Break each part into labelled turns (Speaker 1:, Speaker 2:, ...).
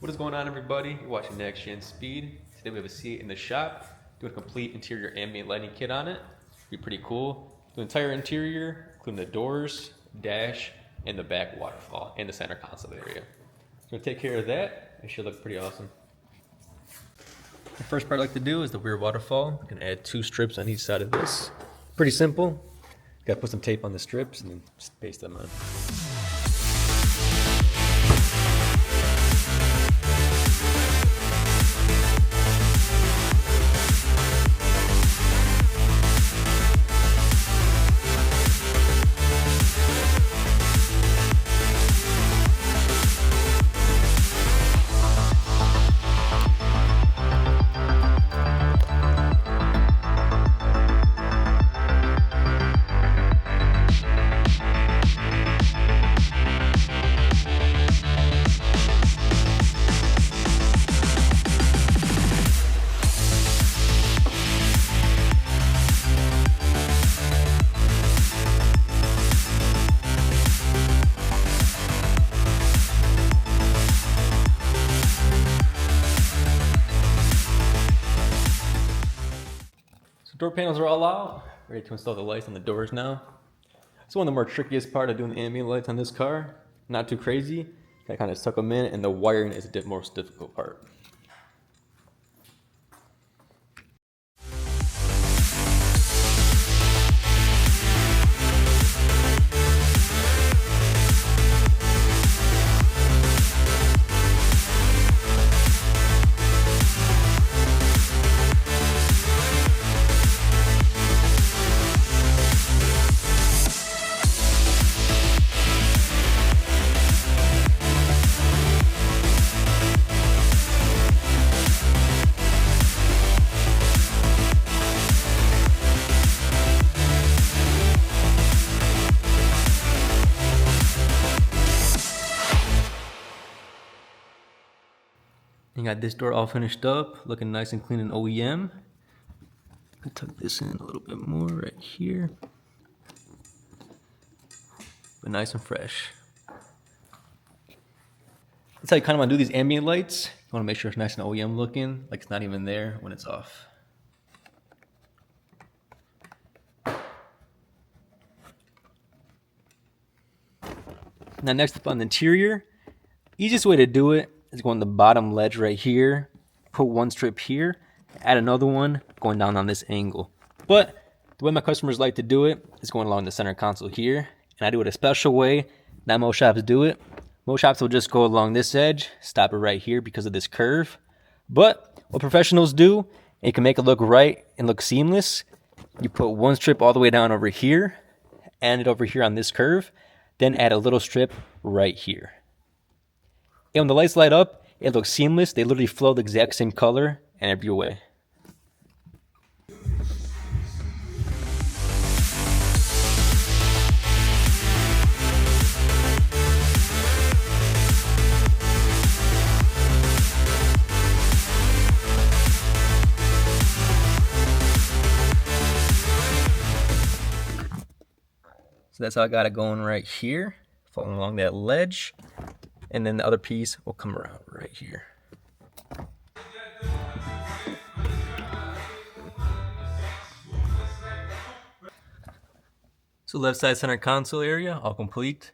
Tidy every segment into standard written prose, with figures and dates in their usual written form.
Speaker 1: What is going on, everybody? You're watching Next Gen Speed. Today we have a C8 in the shop, doing a complete interior ambient lighting kit on it. Be pretty cool. The entire interior, including the doors, dash, and the back waterfall, and the center console area. So we're gonna take care of that. It should look pretty awesome. The first part I like to do is the rear waterfall. I'm gonna add 2 strips on each side of this. Pretty simple. Gotta put some tape on the strips and then just paste them on. Door panels are all out, ready to install the lights on the doors now. It's one of the more trickiest part of doing the ambient lights on this car. Not too crazy, I kind of suck them in, and the wiring is the most difficult part. You got this door all finished up, looking nice and clean and OEM. I tuck this in a little bit more right here, but nice and fresh. That's how you kind of want to do these ambient lights. You want to make sure it's nice and OEM looking, like it's not even there when it's off. Now next up on the interior, easiest way to do it is go on the bottom ledge right here, put 1 strip here, add another one going down on this angle. But the way my customers like to do it is going along the center console here, and I do it a special way. Not most shops do it. Most shops will just go along this edge, stop it right here because of this curve. But what professionals do, and you can make it look right and look seamless, you put 1 strip all the way down over here, and it over here on this curve, then add a little strip right here. And when the lights light up, it looks seamless. They literally flow the exact same color and every way. So that's how I got it going right here, following along that ledge. And then the other piece will come around right here. So left side center console area, all complete.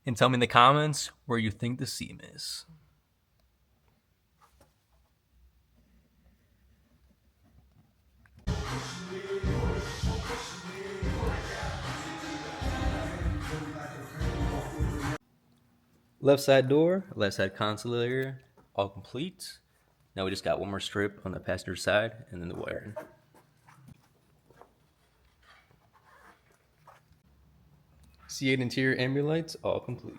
Speaker 1: And tell me in the comments where you think the seam is. Left side door, left side console area, all complete. Now we just got 1 more strip on the passenger side and then the wiring. C8 interior ambient lights, all complete.